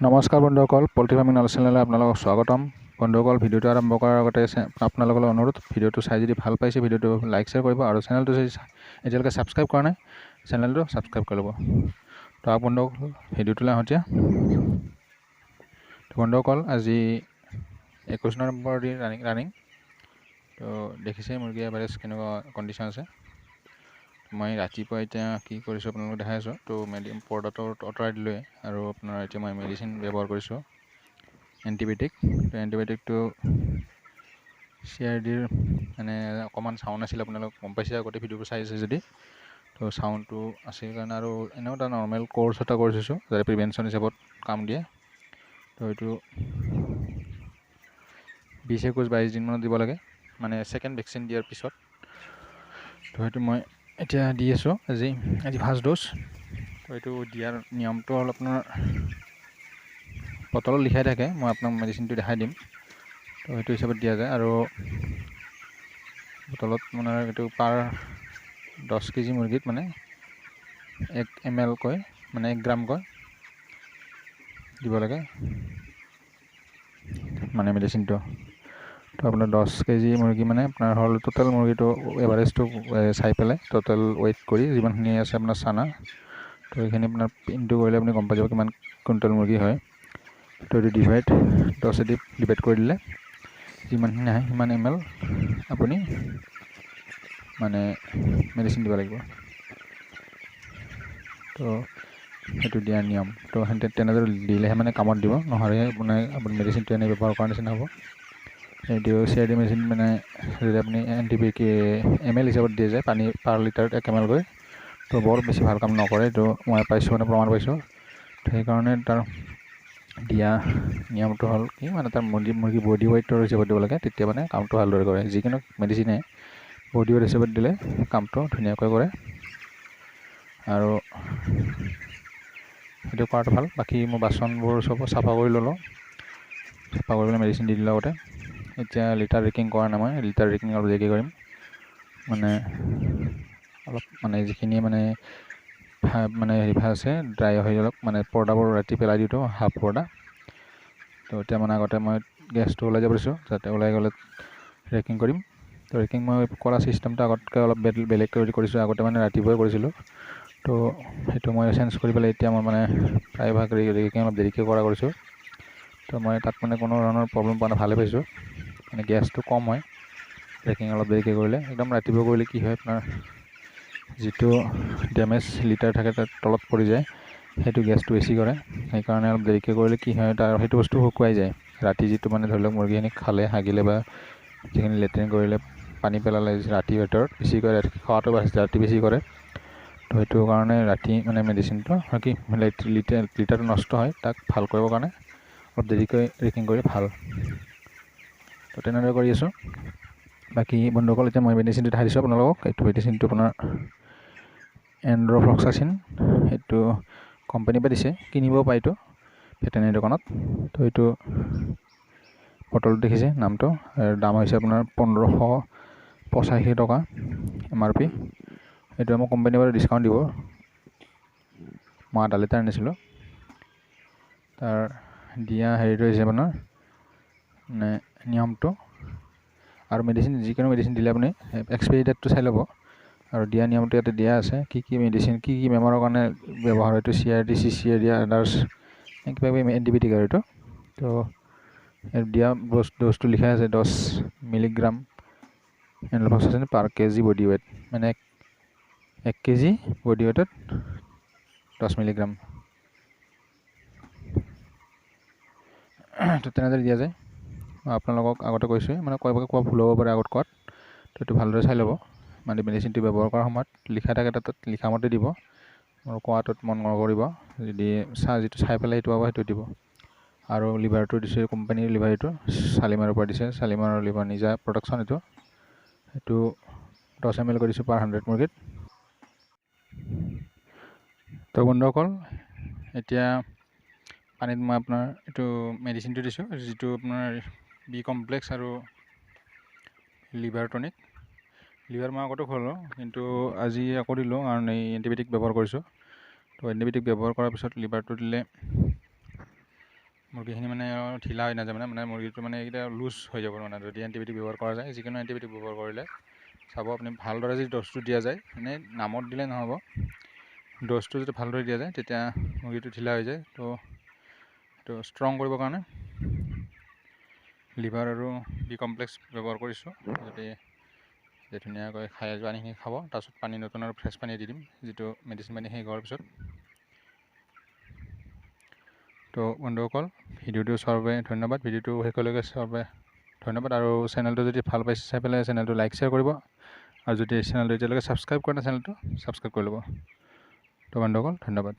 নমস্কাৰ বন্ধুসকল, poultry farming knowledge চেনেললৈ আপোনালোকক স্বাগতম। বন্ধুসকল, ভিডিঅ'টো আৰম্ভ কৰাৰ আগতে আপোনালোকলৈ অনুৰোধ, ভিডিঅ'টো চাই যদি ভাল পাইছে ভিডিঅ'টো লাইক শ্বেয়াৰ কৰিব আৰু চেনেলটো যদি এতিয়ালৈকে ছাবস্ক্ৰাইব কৰা নাই চেনেলটো ছাবস্ক্ৰাইব কৰি ল'ব। তো বন্ধুসকল, ভিডিঅ'টোলৈ আহোঁ এতিয়া। বন্ধুসকল, আজি 21 নম্বৰ দিন ৰানিং। তো দেখিছে মুৰ্গী এভাৰেজ কেনেকুৱা কণ্ডিশ্যন আছে। মই ৰাতিপুৱা এতিয়া কি কৰিছোঁ আপোনালোকক দেখাই আছোঁ। তো পৰ্দাটো আঁতৰাই দিলোৱে আৰু আপোনাৰ এতিয়া মই মেডিচিন ব্যৱহাৰ কৰিছোঁ, এণ্টিবায়'টিক। তো এণ্টিবায়'টিকটো CRDৰ মানে অকণমান চাউণ্ড আছিলে, আপোনালোক গম পাইছে আগতে ভিডিঅ'টো চাই আছে যদি। তো চাউণ্ডটো আছিল কাৰণে আৰু এনেও এটা নৰ্মেল কোৰ্চ এটা কৰি দিছোঁ যাতে প্ৰিভেনশ্যন হিচাপত কাম দিয়ে। তো এইটো 20-22 দিনমানত দিব লাগে, মানে ছেকেণ্ড ভেকচিন দিয়াৰ পিছত। তো সেইটো মই এতিয়া দি আছোঁ আজি ফাৰ্ষ্ট ড'জ। তো এইটো দিয়াৰ নিয়মটো হ'ল আপোনাৰ বটলত লিখাই থাকে, মই আপোনাক মেডিচিনটো দেখাই দিম। তো সেইটো হিচাপত দিয়া যায় আৰু বটলত মানে এইটো পাৰ 10 কেজি মুৰ্গীত মানে 1 ml কৈ, মানে 1 গ্ৰাম কৈ দিব লাগে মানে মেডিচিনটো। তো আপোনাৰ 10 কেজি মুৰ্গী মানে আপোনাৰ হ'ল টোটেল মুৰ্গীটো এভাৰেজটো চাই পেলাই টোটেল ৱেইট কৰি যিমানখিনি আছে আপোনাৰ চানা, তো এইখিনি আপোনাৰ ইনটু কৰিলে আপুনি গম পাই যাব কিমান কুইণ্টেল মুৰ্গী হয়। তো এইটো 10 ডিভাইড কৰি দিলে যিমানখিনি আহে সিমান ml আপুনি মানে মেডিচিন দিব লাগিব। তো সেইটো দিয়াৰ নিয়ম। তো তেনেদৰে দিলেহে মানে কামত দিব, নহ'লে মানে আপুনি মেডিচিনটো এনেই ব্যৱহাৰ কৰাৰ নিচিনা হ'ব। এইটো CRD মেডিচিন মানে যদি আপুনি ml হিচাপত দিয়া যায়, পানী পাৰ লিটাৰত 1 ml কৈ, তো বৰ বেছি ভাল কাম নকৰে। এইটো মই পাইছোঁ, মানে প্ৰমাণ পাইছোঁ। তো সেইকাৰণে তাৰ দিয়া নিয়মটো হ'ল কি, মানে তাৰ মুৰ্গী বডি ৱেইটৰ হিচাপত দিব লাগে, তেতিয়া মানে কামটো ভালদৰে কৰে। যিকোনো মেডিচিনে বডি ৱেইট হিচাপত দিলে কামটো ধুনীয়াকৈ কৰে আৰু সেইটো কৰাটো ভাল। বাকী মই বাচনবোৰ চব চাফা কৰি ল'লোঁ, চাফা কৰি পেলাই মেডিচিন দি দিলোঁ আগতে। এতিয়া লিটাৰ ৰেকিং কৰা নাই, মই লিটাৰ ৰেকিং অলপ দেৰিকৈ কৰিম। মানে অলপ মানে যিখিনি মানে হেৰি আছে ড্ৰাই হৈ অলপ মানে পৰ্দাবোৰ ৰাতি পেলাই দিওঁ, হাফ পৰ্দা। তো এতিয়া মানে আগতে মই গেছটো ওলাই যাব দিছোঁ, যাতে ওলাই গ'লে ৰেকিং কৰিম। তো ৰেকিং মই কৰা ছিষ্টেমটো আগতকৈ অলপ বেলেগকৈ কৰিছোঁ। আগতে মানে ৰাতিপুৱাই কৰিছিলোঁ, তো সেইটো মই চেঞ্জ কৰি পেলাই এতিয়া মই মানে প্ৰায়ভাগ ৰেকিং অলপ দেৰিকৈ কৰিছোঁ। তো মই তাত মানে কোনো ধৰণৰ প্ৰব্লেম পোৱা নাই, ভালে পাইছোঁ। মানে গেছটো কম হয় ৰেকিং অলপ দেৰিকৈ কৰিলে। একদম ৰাতিপুৱা কৰিলে কি হয়, আপোনাৰ যিটো ডেমেজ লিটাৰ থাকে তাত তলত পৰি যায়, সেইটো গেছটো বেছি কৰে। সেইকাৰণে অলপ দেৰিকৈ কৰিলে কি হয়, তাৰ সেইটো বস্তু শুকুৱাই যায়। ৰাতি যিটো মানে ধৰি লওক মুৰ্গীখিনি খালে, হাগিলে বা যিখিনি লেট্ৰিন কৰিলে, পানী পেলালে ৰাতিৰ ভিতৰত বেছিকৈ খোৱাটো ৰাতি বেছি কৰে। তো সেইটো কাৰণে ৰাতি মানে মেডিচিনটো কি লিটাৰটো নষ্ট হয়, তাক ভাল কৰিবৰ কাৰণে অলপ দেৰিকৈ ৰেকিং কৰি ভাল। তো তেনেদৰে কৰি আছোঁ। বাকী বন্ধুসকল, এতিয়া মই মেডিচিনটো দেখাই দিছোঁ আপোনালোকক। এইটো মেডিচিনটো আপোনাৰ এণ্ড্ৰফ্লক্সাচিন, সেইটো কোম্পানীৰ পৰা দিছে, কিনিব পায় এইটো ভেটেনেৰী দোকানত। তো এইটো বটলত দেখিছে নামটো, দাম হৈছে আপোনাৰ 1585 টকা MRP। এইটো মই কোম্পানীৰ পৰা ডিছকাউণ্ট দিব, মই আধা লিটাৰ আনিছিলোঁ। তাৰ দিয়া হেৰিটো হৈছে আপোনাৰ মানে নিয়মটো, আৰু মেডিচিন যিকোনো মেডিচিন দিলে আপুনি এক্সপাইৰী ডেটটো চাই ল'ব। আৰু দিয়া নিয়মটো ইয়াতে দিয়া আছে, কি মেডিচিন কি বেমাৰৰ কাৰণে ব্যৱহাৰ হয়। এইটো CRD, CCRD, আদাৰ্ছ কিবা কিবি এণ্টিবায়'টিক আৰু এইটো। তো দিয়া ড'জটো লিখা আছে 10 মিলিগ্ৰাম এণ্ড্ৰফ্লক্সাচিন পাৰ কেজি বডি ৱেইট, মানে 1 কেজি বডি ৱেইটত 10 মিলিগ্ৰাম। তো তেনেদৰে দিয়া যায়। মই আপোনালোকক আগতে কৈছোঁ, মানে কোৱা ভুল হ'ব পাৰে আগত কোৱাত। তো এইটো ভালদৰে চাই ল'ব, মানে মেডিচিনটো ব্যৱহাৰ কৰাৰ সময়ত লিখা থাকে তাত লিখা মতে দিব, আৰু কোৱাটোত মন নকৰিব। যদি যিটো চাই পেলাই সেইটো পাব সেইটো দিব। আৰু লিভাৰটো দিছে কোম্পানীৰ লিভাৰ, এইটো শালিমাৰৰ পৰা দিছে, শালিমাৰৰ লিভাৰ নিজা প্ৰডাকশ্যন। সেইটো 10 ml কৰি দিছোঁ পাৰ 100 মুৰ্গীত। তো বন্ধুসকল, এতিয়া পানীত মই আপোনাৰ এইটো মেডিচিনটো দিছোঁ, যিটো আপোনাৰ বি কমপ্লেক্স আৰু লিভাৰ টনিক। লিভাৰ মই আগতে খোৱালোঁ, কিন্তু আজি আকৌ দিলোঁ, কাৰণ এই এণ্টিবায়'টিক ব্যৱহাৰ কৰিছোঁ। তো এণ্টিবায়'টিক ব্যৱহাৰ কৰাৰ পিছত লিভাৰটো দিলে মুৰ্গীখিনি মানে ঢিলা হৈ নাযায় মানে মুৰ্গীটো মানে এইকেইটা লুজ হৈ যাব মানে যদি এণ্টিবায়'টিক ব্যৱহাৰ কৰা যায়। যিকোনো এণ্টিবায়'টিক ব্যৱহাৰ কৰিলে চাব আপুনি ভালদৰে যদি ড'জটো দিয়া যায়, এনেই নামত দিলে নহ'ব, ড'জটো যদি ভালদৰে দিয়া যায় তেতিয়া মুৰ্গীটো ঢিলা হৈ যায়। তো এইটো ষ্ট্ৰং কৰিবৰ কাৰণে লিভাৰ আৰু বি কমপ্লেক্স ব্যৱহাৰ কৰিছোঁ। যদি ধুনীয়াকৈ খাই পানীখিনি খাব, তাৰপিছত পানী নতুন আৰু ফ্ৰেছ পানী দি দিম, যিটো মেডিচিন পানী শেষ হোৱাৰ পিছত। তো বন্ধুসকল, ভিডিঅ'টো চোৱাৰ বাবে ধন্যবাদ। ভিডিঅ'টো শেষলৈকে চোৱাৰ বাবে ধন্যবাদ। আৰু চেনেলটো যদি ভাল পাইছে চাই পেলাই চেনেলটো লাইক শ্বেয়াৰ কৰিব, আৰু যদি চেনেলটো এতিয়ালৈকে ছাবস্ক্ৰাইব কৰা নাই চেনেলটো ছাবস্ক্ৰাইব কৰি ল'ব। তো বন্ধুসকল, ধন্যবাদ।